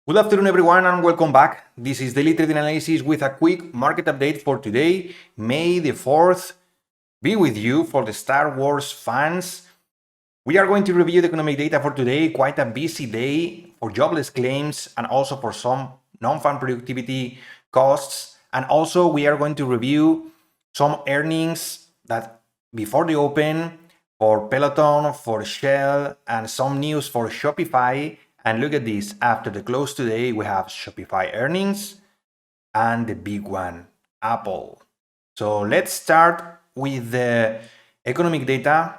Good afternoon, everyone, and welcome back. This is Daily Trading Analysis with a quick market update for today, May the 4th. Be with you for the Star Wars fans. We are going to review the economic data for today, quite a busy day for jobless claims and also for some non-farm productivity costs. And also we are going to review some earnings that before the open for Peloton, for Shell, and some news for Shopify. And look at this, after the close today, we have Shopify earnings and the big one, Apple. So let's start with the economic data.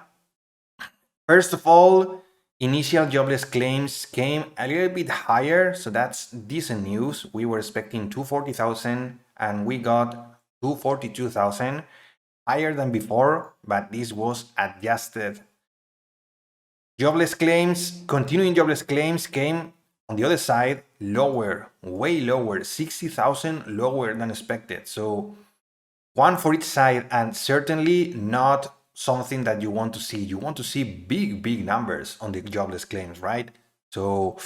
First of all, initial jobless claims came a little bit higher, so that's decent news. We were expecting 240,000 and we got 242,000, higher than before, but this was adjusted. Continuing jobless claims came on the other side lower, way lower, 60,000 lower than expected. So one for each side, and certainly not something that you want to see. You want to see big numbers on the jobless claims, right? So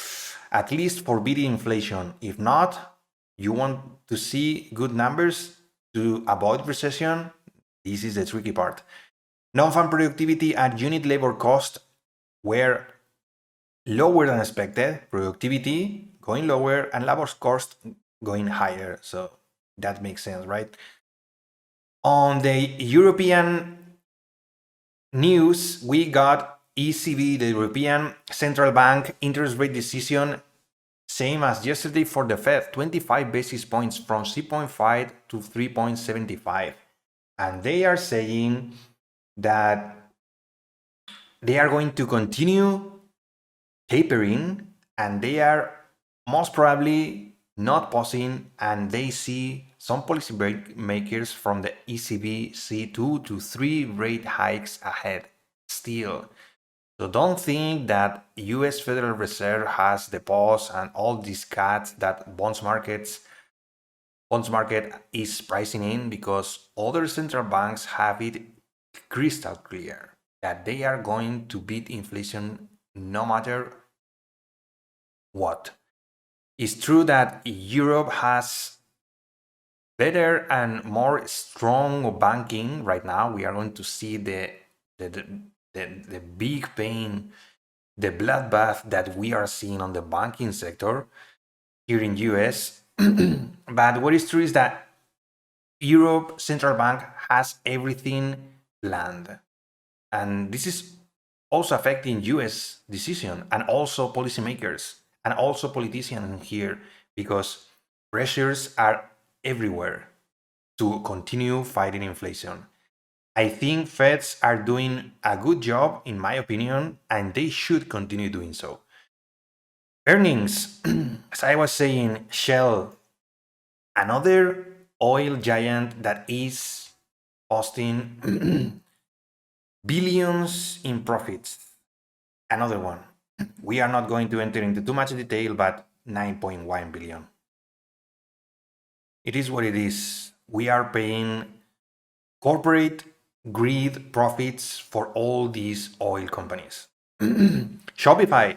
at least for beating inflation. If not, you want to see good numbers to avoid recession. This is the tricky part. Non-farm productivity and unit labor cost were lower than expected, productivity going lower and labor cost going higher. So that makes sense, right? On the European news, we got ECB, the European Central Bank interest rate decision, same as yesterday for the Fed, 25 basis points from 3.5 to 3.75. And they are saying that they are going to continue tapering, and they are most probably not pausing, and they see some policy makers from the ECB see 2 to 3 rate hikes ahead still. So don't think that US Federal Reserve has the pause and all these cuts that bonds market is pricing in, because other central banks have it crystal clear that they are going to beat inflation no matter what. It's true that Europe has better and more strong banking right now. We are going to see the big pain, the bloodbath that we are seeing on the banking sector here in US. But what is true is that Europe Central Bank has everything planned. And this is also affecting US decision and also policymakers and also politicians here, because pressures are everywhere to continue fighting inflation. I think Feds are doing a good job, in my opinion, and they should continue doing so. Earnings, as I was saying, Shell, another oil giant that is posting billions in profits. Another one. We are not going to enter into too much detail, but 9.1 billion. It is what it is. We are paying corporate greed profits for all these oil companies. Shopify,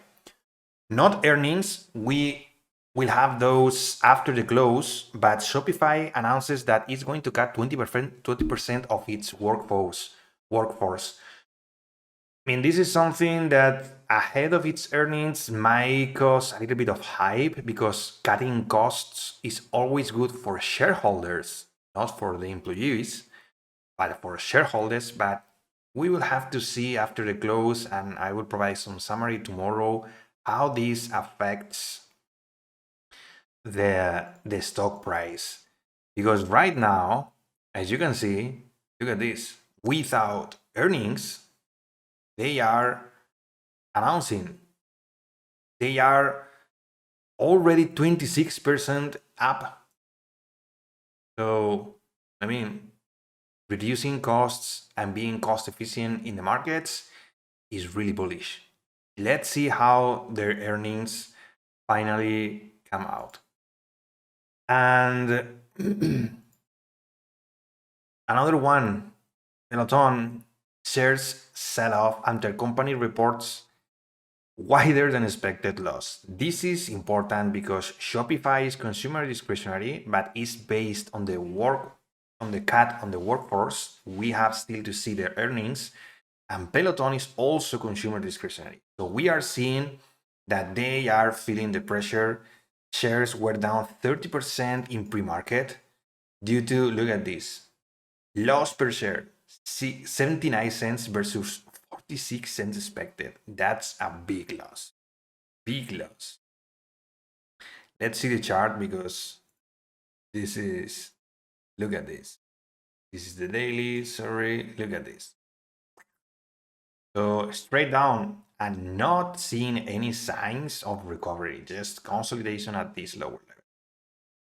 not earnings. We will have those after the close, but Shopify announces that it's going to cut 20% of its workforce. I mean, this is something that ahead of its earnings might cause a little bit of hype, because cutting costs is always good for shareholders, not for the employees, but for shareholders. But we will have to see after the close, and I will provide some summary tomorrow how this affects the stock price. Because right now, as you can see, look at this, without earnings, they are announcing they are already 26% up. So, I mean, reducing costs and being cost efficient in the markets is really bullish. Let's see how their earnings finally come out. And another one, Peloton, shares sell off after company reports wider than expected loss. This is important because Shopify is consumer discretionary, but is based on the cut on the workforce. We have still to see the earnings, and Peloton is also consumer discretionary. So we are seeing that they are feeling the pressure. Shares were down 30% in pre-market due to, look at this, loss per share, 79 cents versus 46 cents expected. That's a big loss. Big loss. Let's see the chart because this is, look at this. This is the daily, sorry, look at this. So straight down and not seeing any signs of recovery, just consolidation at this lower level.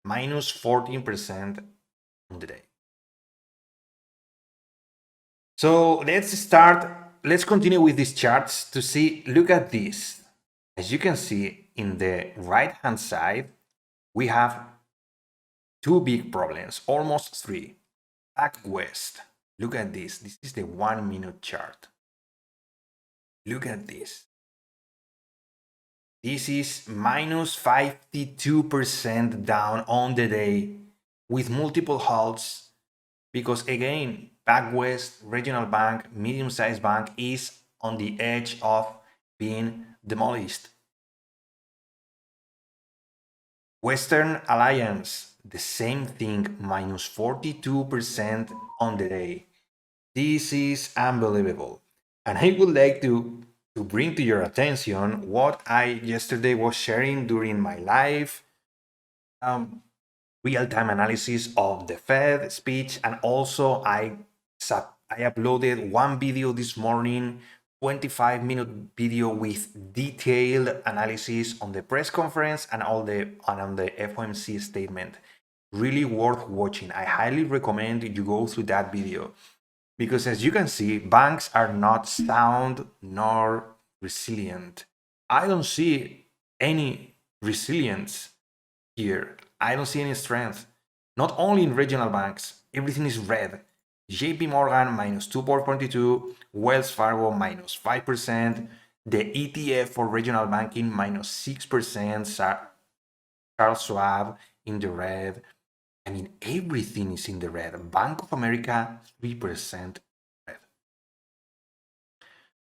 Minus 14% on the day. So let's continue with these charts to see, look at this. As you can see in the right hand side, we have two big problems, almost three. Back west, look at this. This is the 1 minute chart. Look at this. This is minus 52% down on the day with multiple halts because again, back west, regional bank, medium-sized bank is on the edge of being demolished. Western Alliance, the same thing, minus 42% on the day. This is unbelievable. And I would like to bring to your attention what I yesterday was sharing during my live real-time analysis of the Fed speech, and also I uploaded one video this morning, 25-minute video with detailed analysis on the press conference and on the FOMC statement. Really worth watching. I highly recommend you go through that video because, as you can see, banks are not sound nor resilient. I don't see any resilience here. I don't see any strength. Not only in regional banks, everything is red. JP Morgan minus 2.22, Wells Fargo minus 5%, the ETF for regional banking minus 6%, Charles Schwab in the red. I mean, everything is in the red. Bank of America, 3% red.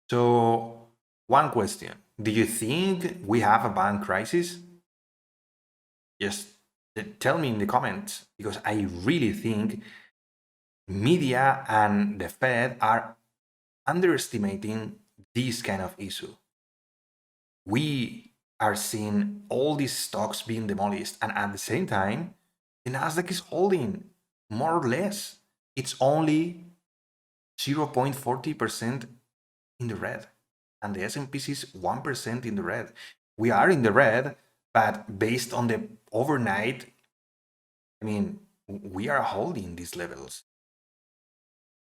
So, one question. Do you think we have a bank crisis? Just tell me in the comments, because I really think media and the Fed are underestimating this kind of issue. We are seeing all these stocks being demolished, and at the same time, the Nasdaq is holding more or less. It's only 0.40% in the red, and the S&P is 1% in the red. We are in the red, but based on the overnight, I mean, we are holding these levels.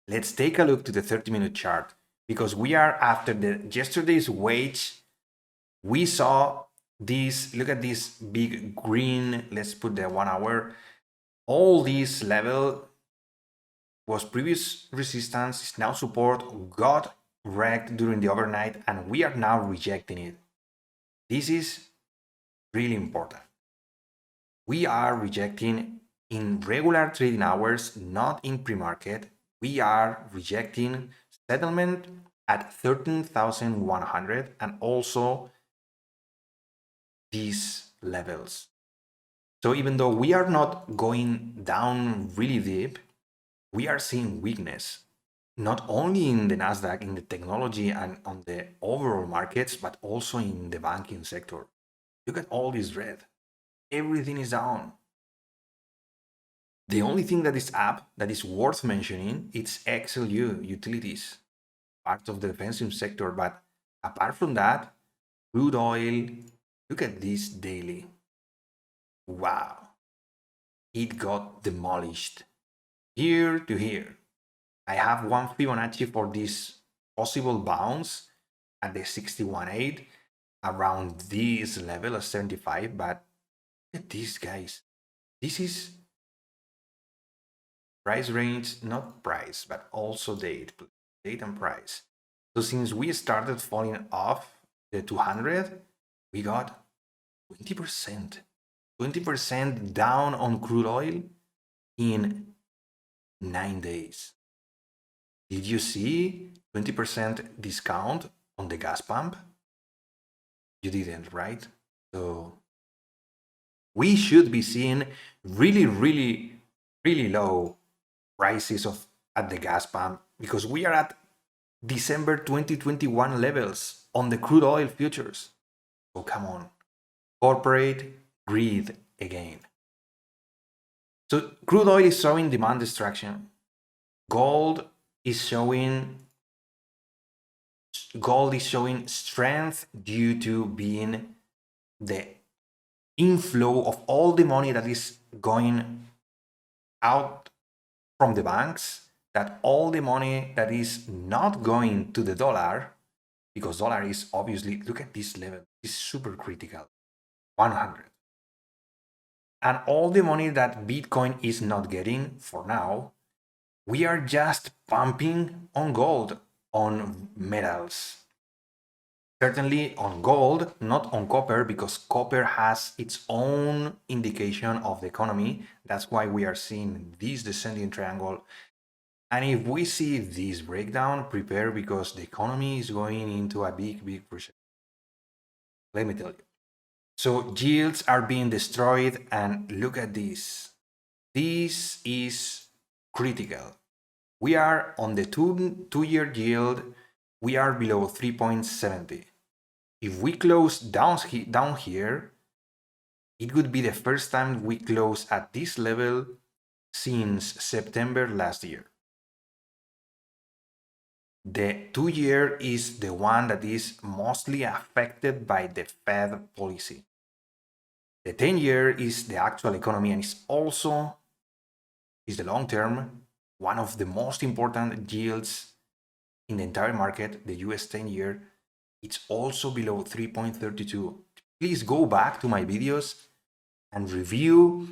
Let's take a look to the 30-minute chart because we are after yesterday's wage. We saw this, look at this big green, let's put the 1 hour. All this level was previous resistance, is now support, got wrecked during the overnight, and we are now rejecting it. This is really important. We are rejecting in regular trading hours, not in pre-market. We are rejecting settlement at 13,100 and also these levels. So even though we are not going down really deep, we are seeing weakness, not only in the Nasdaq, in the technology and on the overall markets, but also in the banking sector. Look at all this red. Everything is down. The only thing that is up that is worth mentioning, it's XLU, utilities, part of the defensive sector. But apart from that, crude oil, look at this daily. Wow. It got demolished here to here. I have one Fibonacci for this possible bounce at the 61.8 around this level of 75. But look at this, guys. This is price range, not price, but also date and price. So since we started falling off the 200, we got 20% down on crude oil in 9 days. Did you see 20% discount on the gas pump? You didn't, right? So we should be seeing really, really, really low prices at the gas pump because we are at December 2021 levels on the crude oil futures. So come on, corporate greed again. So crude oil is showing demand destruction. Gold is showing strength due to being the inflow of all the money that is going out from the banks, that all the money that is not going to the dollar, because dollar is obviously, look at this level, is super critical, 100. And all the money that Bitcoin is not getting for now, we are just pumping on gold, on metals. Certainly on gold, not on copper, because copper has its own indication of the economy. That's why we are seeing this descending triangle. And if we see this breakdown, prepare because the economy is going into a big recession. Let me tell you. So yields are being destroyed, and look at this. This is critical. We are on the two-year yield, we are below 3.70. If we close down here, it would be the first time we close at this level since September last year. The 2-year is the one that is mostly affected by the Fed policy. The 10-year is the actual economy and is the long term, one of the most important yields in the entire market, the US 10-year. It's also below 3.32. Please go back to my videos and review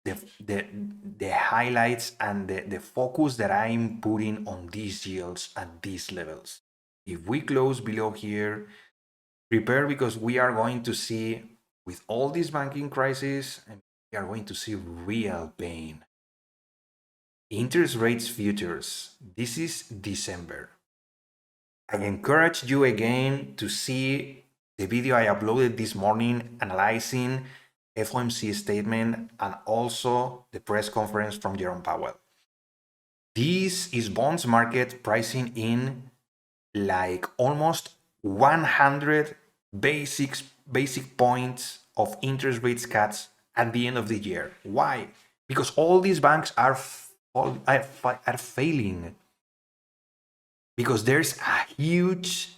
the highlights and the focus that I'm putting on these yields at these levels. If we close below here, prepare because we are going to see, with all this banking crisis, we are going to see real pain. Interest rates futures. This is December. I encourage you again to see the video I uploaded this morning analyzing FOMC statement and also the press conference from Jerome Powell. This is bonds market pricing in like almost 100 basic points of interest rates cuts at the end of the year. Why? Because all these banks are failing. Because there's a huge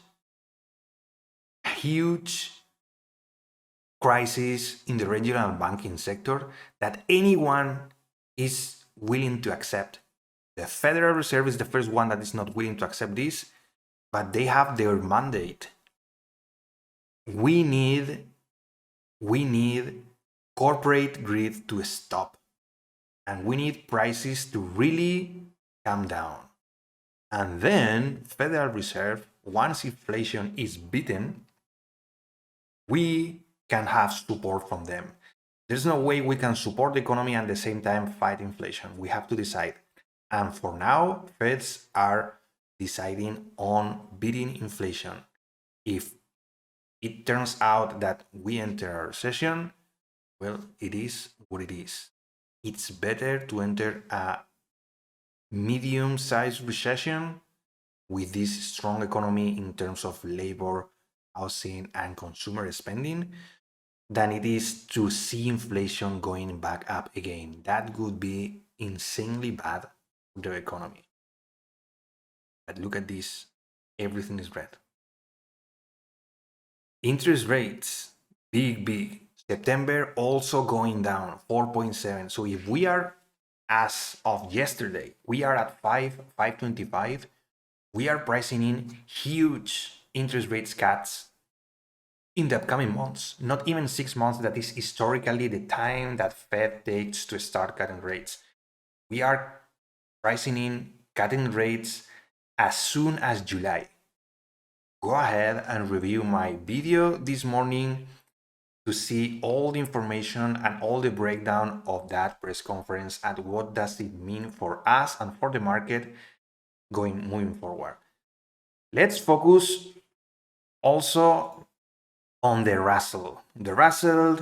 crisis in the regional banking sector that anyone is willing to accept. The Federal Reserve is the first one that is not willing to accept this, but they have their mandate. We need corporate greed to stop, and we need prices to really come down. And then Federal Reserve, once inflation is beaten, we can have support from them. There's no way we can support the economy and at the same time fight inflation. We have to decide. And for now, Feds are deciding on beating inflation. If it turns out that we enter a recession, well, it is what it is. It's better to enter a medium-sized recession with this strong economy in terms of labor, housing, and consumer spending than it is to see inflation going back up again. That would be insanely bad for the economy. But look at this, everything is red. Interest rates, big. September also going down, 4.7. So if we are, as of yesterday, we are at 5.25, we are pricing in huge interest rates cuts in the upcoming months, not even 6 months. That is historically the time that Fed takes to start cutting rates. We are pricing in cutting rates as soon as July. go ahead and review my video this morning to see all the information and all the breakdown of that press conference and what does it mean for us and for the market moving forward. Let's focus also on the Russel. The Russel,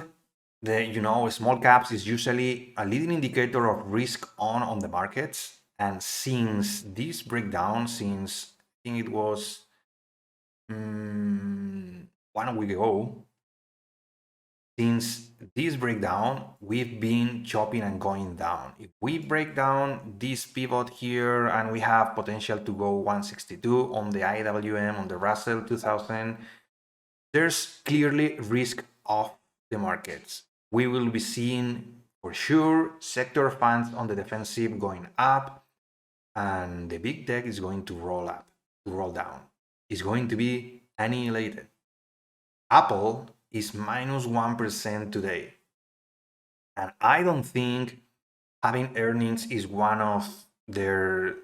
small caps is usually a leading indicator of risk on the markets. And since this breakdown, since I think it was 1 week ago, since this breakdown, we've been chopping and going down. If we break down this pivot here and we have potential to go 162 on the IWM, on the Russell 2000, there's clearly risk of the markets. We will be seeing for sure sector funds on the defensive going up, and the big tech is going to roll down. It's going to be annihilated. Apple is minus 1% today. And I don't think having earnings is one of it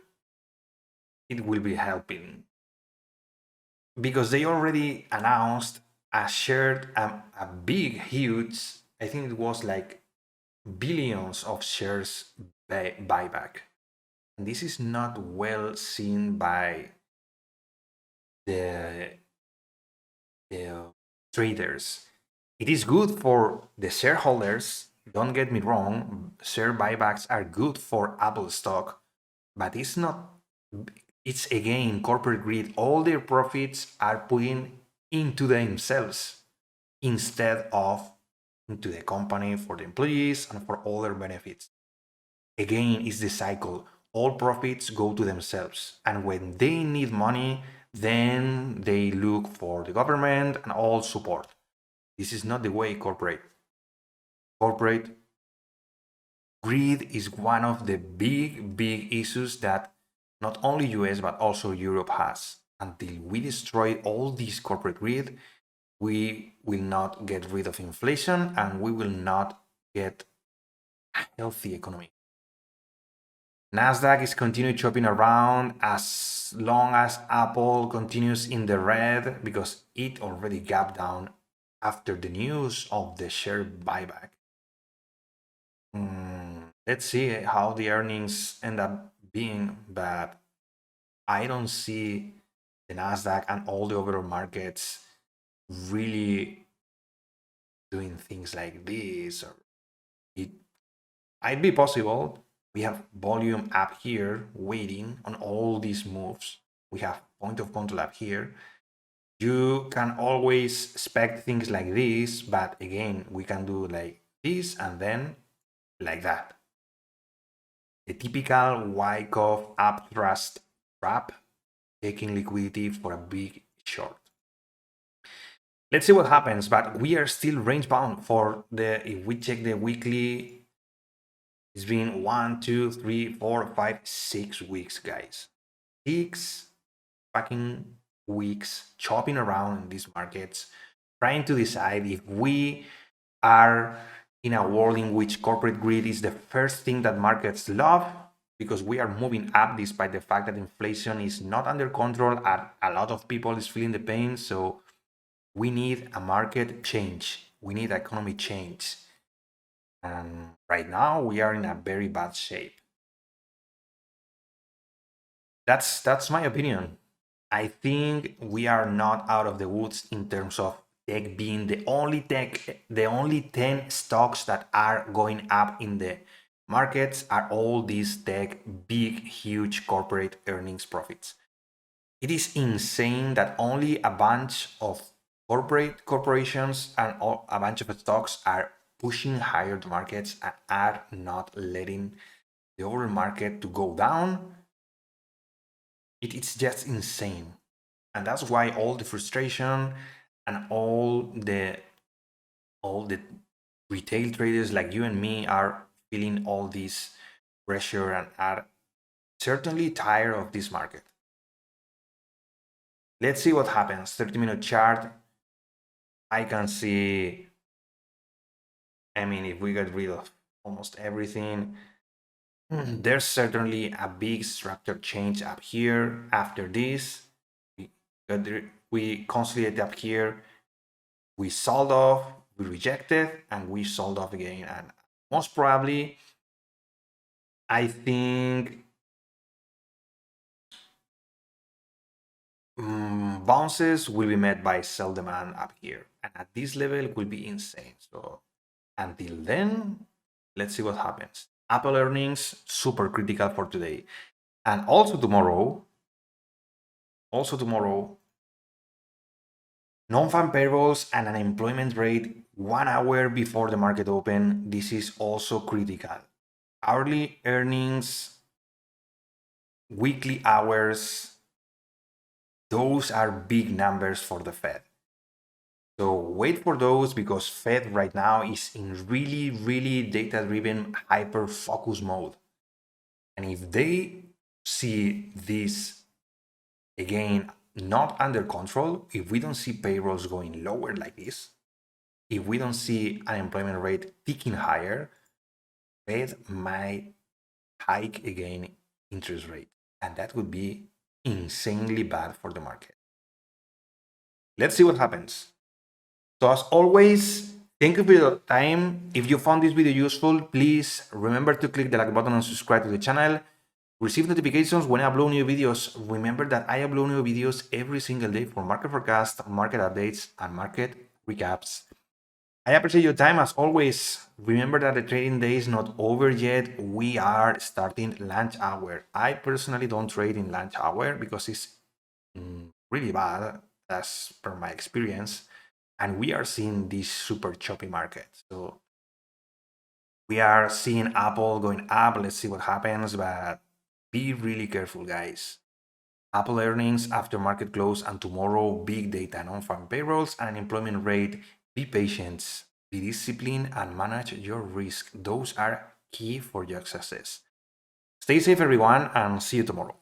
will be helping. Because they already announced a big, huge, I think it was like billions of shares buyback. And this is not well seen by the traders. It is good for the shareholders. Don't get me wrong, share buybacks are good for Apple stock, but it's again corporate greed. All their profits are putting into themselves instead of into the company for the employees and for other benefits. Again, it's the cycle. All profits go to themselves. And when they need money, then they look for the government and all support. This is not the way corporate greed is one of the big issues that not only US but also Europe has. Until we destroy all this corporate greed, we will not get rid of inflation and we will not get a healthy economy. Nasdaq is continuing chopping around as long as Apple continues in the red because it already gapped down after the news of the share buyback. Let's see how the earnings end up being, but I don't see the Nasdaq and all the overall markets really doing things like this. Or it might be possible. We have volume up here waiting on all these moves. We have point of control up here. You can always expect things like this, but again, we can do like this and then like that. The typical Wyckoff upthrust trap, taking liquidity for a big short. Let's see what happens, but we are still range bound if we check the weekly, it's been 1, 2, 3, 4, 5, 6 weeks, guys. 6 fucking weeks chopping around in these markets, trying to decide if we are in a world in which corporate greed is the first thing that markets love, because we are moving up despite the fact that inflation is not under control and a lot of people is feeling the pain. So we need a market change. We need economy change. And right now we are in a very bad shape. That's my opinion. I think we are not out of the woods in terms of tech being the only 10 stocks that are going up in the markets are all these tech, big, huge corporate earnings profits. It is insane that only a bunch of corporations and a bunch of stocks are pushing higher the markets and are not letting the overall market to go down. It's just insane. And that's why all the frustration and all the retail traders like you and me are feeling all this pressure and are certainly tired of this market. Let's see what happens. 30-minute chart. I can see, if we get rid of almost everything, there's certainly a big structure change up here. After this, we got we consolidated up here, we sold off, we rejected, and we sold off again. And most probably, I think bounces will be met by sell demand up here. And at this level, it will be insane. So until then, let's see what happens. Apple earnings, super critical for today. And also tomorrow, non-farm payrolls and unemployment rate 1 hour before the market open. This is also critical. Hourly earnings, weekly hours, those are big numbers for the Fed. So wait for those, because Fed right now is in really data-driven hyper-focus mode. And if they see this again not under control, if we don't see payrolls going lower like this, if we don't see unemployment rate ticking higher, Fed might hike again interest rate. And that would be insanely bad for the market. Let's see what happens. So as always, thank you for your time. If you found this video useful, please remember to click the like button and subscribe to the channel. Receive notifications when I upload new videos. Remember that I upload new videos every single day for market forecast, market updates, and market recaps. I appreciate your time as always. Remember that the trading day is not over yet. We are starting lunch hour. I personally don't trade in lunch hour because it's really bad as per my experience. And we are seeing this super choppy market. So we are seeing Apple going up. Let's see what happens, but be really careful, guys. Apple earnings after market close, and tomorrow big data, non-farm payrolls and unemployment rate. Be patient, be disciplined, and manage your risk. Those are key for your success. Stay safe, everyone, and see you tomorrow.